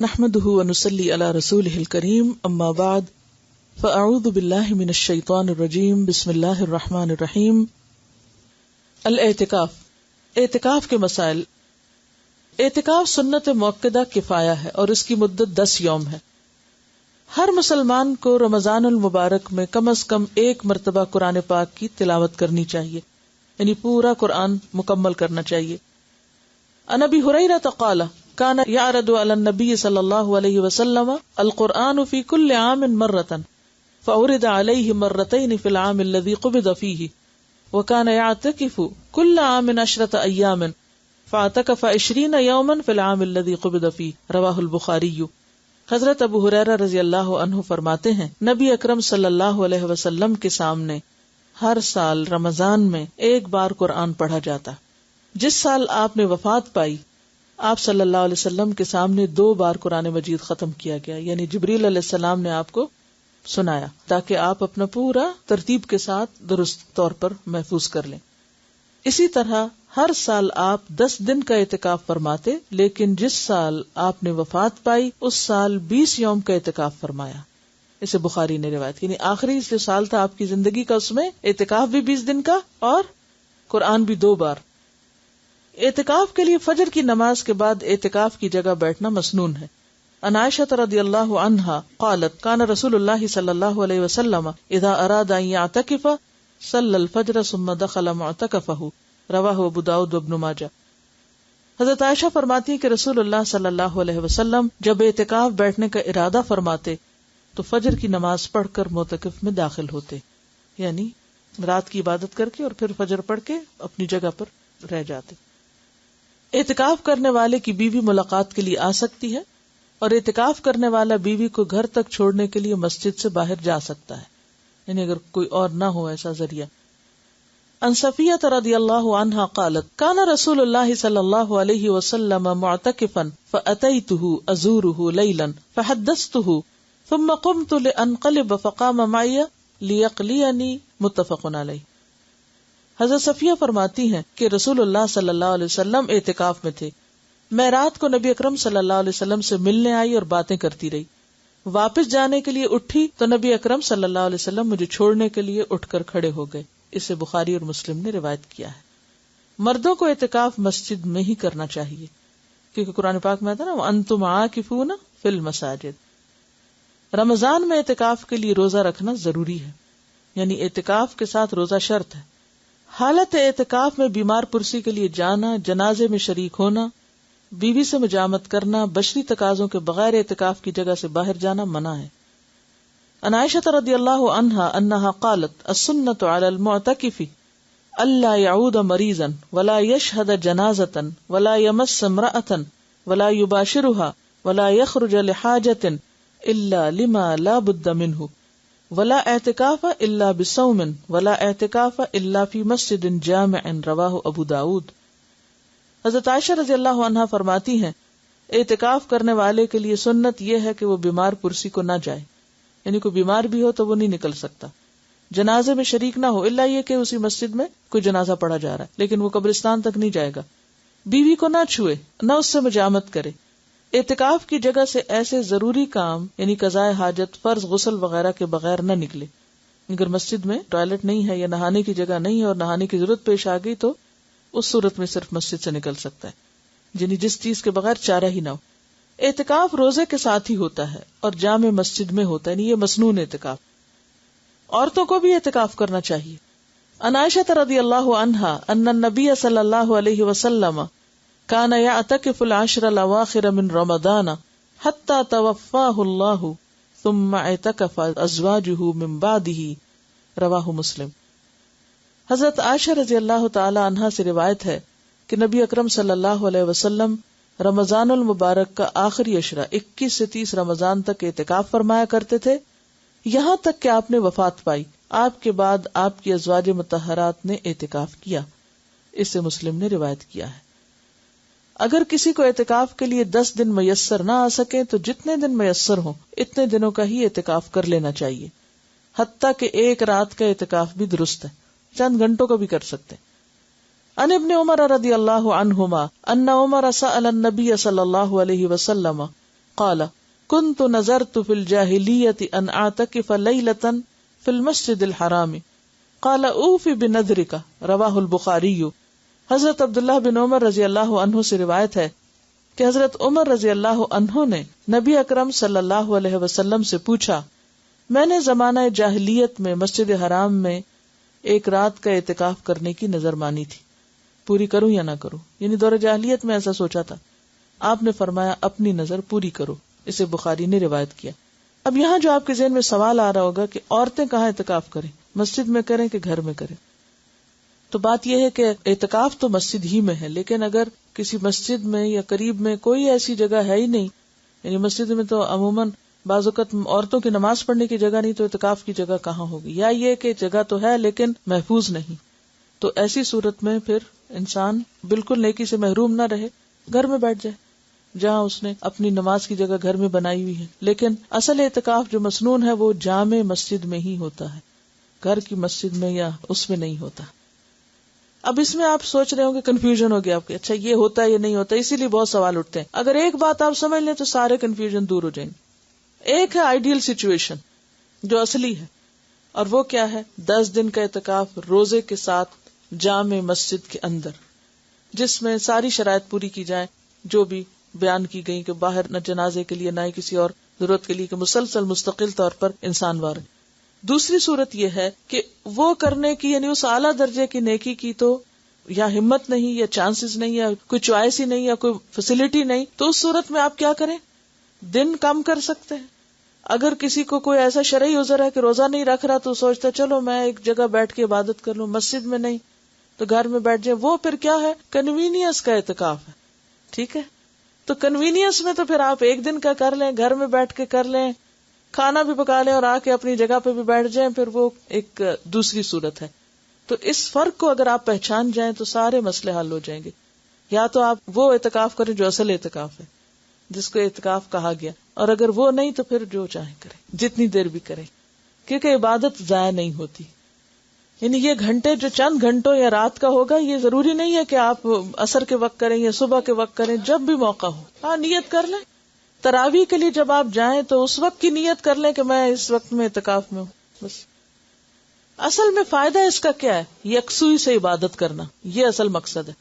نحمده ونصلي على رسوله الكريم اما بعد فاعوذ بالله من الشیطان الرجیم بسم اللہ الرحمن الرحیم. الاعتکاف، اعتکاف کے مسائل. اعتکاف سنت مؤکدہ کفایہ ہے اور اس کی مدت 10 یوم ہے. ہر مسلمان کو رمضان المبارک میں کم از کم ایک مرتبہ قرآن پاک کی تلاوت کرنی چاہیے، یعنی پورا قرآن مکمل کرنا چاہیے. عن ابی ہریرہ قال كان يعرض على النبي صلى الله عليه وسلم القرآن في كل عام مرة فعرض عليه مرتين في العام الذي قبض فيه وكان يعتكف كل عام 10 أيام فاعتكف 20 يوما في العام الذي قبض فيه رواه البخاري. حضرت ابو ہریرہ رضی اللہ عنہ فرماتے ہیں نبی اکرم صلی اللہ علیہ وسلم کے سامنے ہر سال رمضان میں ایک بار قرآن پڑھا جاتا. جس سال آپ نے وفات پائی آپ صلی اللہ علیہ وسلم کے سامنے 2 بار قرآن مجید ختم کیا گیا، یعنی جبریل علیہ السلام نے آپ کو سنایا تاکہ آپ اپنا پورا ترتیب کے ساتھ درست طور پر محفوظ کر لیں. اسی طرح ہر سال آپ 10 دن کا اعتکاف فرماتے، لیکن جس سال آپ نے وفات پائی اس سال 20 یوم کا اعتکاف فرمایا. اسے بخاری نے روایت کی، یعنی آخری جو سال تھا آپ کی زندگی کا اس میں اعتکاف بھی 20 دن کا اور قرآن بھی 2 بار. اعتکاف کے لیے فجر کی نماز کے بعد اعتکاف کی جگہ بیٹھنا مسنون ہے. عن عائشہ رضی اللہ عنہا قالت کان رسول اللہ صلی اللہ علیہ وسلم اذا اراد ان یعتکف صلی الفجر ثم دخل معتکفہ رواہ ابو داؤد وابن ماجہ. حضرت عائشہ فرماتی ہے کہ رسول اللہ صلی اللہ علیہ وسلم جب اعتکاف بیٹھنے کا ارادہ فرماتے تو فجر کی نماز پڑھ کر معتکف میں داخل ہوتے، یعنی رات کی عبادت کر کے اور پھر فجر پڑھ کے اپنی جگہ پر رہ جاتے. اعتکاف کرنے والے کی بیوی ملاقات کے لیے آ سکتی ہے اور اعتکاف کرنے والا بیوی کو گھر تک چھوڑنے کے لیے مسجد سے باہر جا سکتا ہے، یعنی اگر کوئی اور نہ ہو ایسا ذریعہ. عن صفیہ رضی اللہ عنہا قالت کان رسول اللہ صلی اللہ علیہ وسلم معتکفا فأتیتہ ازورہ لیلا فحدثتہ ثم قمت لانقلب فقام معی لیقلینی متفق علیہ. حضرت صفیہ فرماتی ہیں کہ رسول اللہ صلی اللہ علیہ وسلم اعتکاف میں تھے. میں رات کو نبی اکرم صلی اللہ علیہ وسلم سے ملنے آئی اور باتیں کرتی رہی. واپس جانے کے لیے اٹھی تو نبی اکرم صلی اللہ علیہ وسلم مجھے چھوڑنے کے لیے اٹھ کر کھڑے ہو گئے. اسے بخاری اور مسلم نے روایت کیا ہے. مردوں کو اعتکاف مسجد میں ہی کرنا چاہیے کیونکہ قرآن پاک میں آتا نا وانتم عاکفون فی المساجد. رمضان میں اعتکاف کے لیے روزہ رکھنا ضروری ہے، یعنی اعتکاف کے ساتھ روزہ شرط ہے. حالت اعتکاف میں بیمار پرسی کے لیے جانا، جنازے میں شریک ہونا، بیوی سے مجامت کرنا، بشری تقاضوں کے بغیر اعتکاف کی جگہ سے باہر جانا منع ہے. عن عائشہ رضی اللہ عنہا انہا قالت السنۃ علی المعتکف الا یعود مریضا ولا یشہد جنازۃ ولا یمس امرأۃ ولا یباشرها ولا یخرج لحاجۃ الا لما لا بد منہ ولا اعتکاف الا بصوم ولا اعتکاف الا فی مسجد جامع رواہ ابو داؤد. حضرت عائشہ رضی اللہ عنہا فرماتی ہیں اعتکاف کرنے والے کے لیے سنت یہ ہے کہ وہ بیمار پرسی کو نہ جائے، یعنی کوئی بیمار بھی ہو تو وہ نہیں نکل سکتا. جنازے میں شریک نہ ہو الا یہ کہ اسی مسجد میں کوئی جنازہ پڑھا جا رہا ہے لیکن وہ قبرستان تک نہیں جائے گا. بیوی کو نہ چھوئے، نہ اس سے مجامت کرے. اعتکاف کی جگہ سے ایسے ضروری کام یعنی قضاء حاجت، فرض، غسل وغیرہ کے بغیر نہ نکلے. اگر مسجد میں ٹوائلٹ نہیں ہے یا نہانے کی جگہ نہیں ہے اور نہانے کی ضرورت پیش آ گئی تو اس صورت میں صرف مسجد سے نکل سکتا ہے، یعنی جس چیز کے بغیر چارہ ہی نہ ہو. اعتکاف روزے کے ساتھ ہی ہوتا ہے اور جامع مسجد میں ہوتا ہے، یعنی یہ مسنون اعتکاف. عورتوں کو بھی اعتکاف کرنا چاہیے. عن عائشہ رضی اللہ عنہا ان النبی صلی اللہ علیہ وسلم کان یعتکف العشر الاواخر من رمضان حتی توفاہ اللہ ثم اعتکف ازواجہ من بعدہ رواہ مسلم. حضرت عائشہ رضی اللہ تعالی عنہا سے روایت ہے کہ نبی اکرم صلی اللہ علیہ وسلم رمضان المبارک کا آخری عشرہ 21 سے 30 رمضان تک اعتکاف فرمایا کرتے تھے یہاں تک کہ آپ نے وفات پائی. آپ کے بعد آپ کی ازواج مطہرات نے اعتکاف کیا. اسے مسلم نے روایت کیا ہے. اگر کسی کو اعتکاف کے لیے 10 دن میسر نہ آ سکے تو جتنے دن میسر ہوں اتنے دنوں کا ہی اعتکاف کر لینا چاہیے، حتیٰ کہ ایک رات کا اعتکاف بھی درست ہے، چند گھنٹوں کا بھی کر سکتے. ان ابن عمر رضی اللہ عنہما ان عمر سأل النبی صلی اللہ علیہ وسلم قال كنت نظرت في الجاهلية ان اعتكف ليلة في المسجد الحرام قال اوفي بنذرك رواہ البخاری. حضرت عبداللہ بن عمر رضی اللہ عنہ سے روایت ہے کہ حضرت عمر رضی اللہ عنہ نے نبی اکرم صلی اللہ علیہ وسلم سے پوچھا، میں نے زمانہ جاہلیت میں مسجد حرام میں ایک رات کا اعتکاف کرنے کی نظر مانی تھی، پوری کروں یا نہ کروں؟ یعنی دور جاہلیت میں ایسا سوچا تھا. آپ نے فرمایا اپنی نظر پوری کرو. اسے بخاری نے روایت کیا. اب یہاں جو آپ کے ذہن میں سوال آ رہا ہوگا کہ عورتیں کہاں اعتکاف کریں، مسجد میں کریں کہ گھر میں کریں؟ تو بات یہ ہے کہ اعتکاف تو مسجد ہی میں ہے، لیکن اگر کسی مسجد میں یا قریب میں کوئی ایسی جگہ ہے ہی نہیں، یعنی مسجد میں تو عموماً بعض اوقات عورتوں کی نماز پڑھنے کی جگہ نہیں، تو اعتکاف کی جگہ کہاں ہوگی؟ یا یہ کہ جگہ تو ہے لیکن محفوظ نہیں، تو ایسی صورت میں پھر انسان بالکل نیکی سے محروم نہ رہے، گھر میں بیٹھ جائے جہاں اس نے اپنی نماز کی جگہ گھر میں بنائی ہوئی ہے. لیکن اصل اعتکاف جو مسنون ہے وہ جامع مسجد میں ہی ہوتا ہے، گھر کی مسجد میں یا اس میں نہیں ہوتا. اب اس میں آپ سوچ رہے ہوں گے، کنفیوژن ہو گیا آپ کے، اچھا یہ ہوتا ہے یہ نہیں ہوتا، اسی لیے بہت سوال اٹھتے ہیں. اگر ایک بات آپ سمجھ لیں تو سارے کنفیوژن دور ہو جائیں گے. ایک ہے آئیڈیل سچویشن جو اصلی ہے، اور وہ کیا ہے؟ 10 دن کا اعتکاف روزے کے ساتھ جامع مسجد کے اندر، جس میں ساری شرائط پوری کی جائیں جو بھی بیان کی گئی، کہ باہر نہ جنازے کے لیے نہ ہی کسی اور ضرورت کے لیے، کہ مسلسل مستقل طور پر انسان وار. دوسری صورت یہ ہے کہ وہ کرنے کی، یعنی اس اعلیٰ درجے کی نیکی کی تو یا ہمت نہیں، یا چانسز نہیں، یا کوئی چوائس ہی نہیں، یا کوئی فیسلٹی نہیں، تو اس صورت میں آپ کیا کریں؟ دن کم کر سکتے ہیں. اگر کسی کو کوئی ایسا شرعی عذر ہے کہ روزہ نہیں رکھ رہا، تو سوچتا چلو میں ایک جگہ بیٹھ کے عبادت کر لوں، مسجد میں نہیں تو گھر میں بیٹھ جائے. وہ پھر کیا ہے؟ کنوینئنس کا اعتکاف ہے. ٹھیک ہے، تو کنوینئنس میں تو پھر آپ ایک دن کا کر لیں، گھر میں بیٹھ کے کر لیں، کھانا بھی پکا لیں اور آ کے اپنی جگہ پہ بھی بیٹھ جائیں، پھر وہ ایک دوسری صورت ہے. تو اس فرق کو اگر آپ پہچان جائیں تو سارے مسئلے حل ہو جائیں گے. یا تو آپ وہ اعتکاف کریں جو اصل اعتکاف ہے، جس کو اعتکاف کہا گیا، اور اگر وہ نہیں تو پھر جو چاہیں کریں، جتنی دیر بھی کریں، کیونکہ عبادت ضائع نہیں ہوتی. یعنی یہ گھنٹے جو چند گھنٹوں یا رات کا ہوگا، یہ ضروری نہیں ہے کہ آپ عصر کے وقت کریں یا صبح کے وقت کریں، جب بھی موقع ہو. ہاں نیت کر لیں. تراویح کے لیے جب آپ جائیں تو اس وقت کی نیت کر لیں کہ میں اس وقت میں اعتکاف میں ہوں، بس. اصل میں فائدہ اس کا کیا ہے؟ یکسوئی سے عبادت کرنا، یہ اصل مقصد ہے.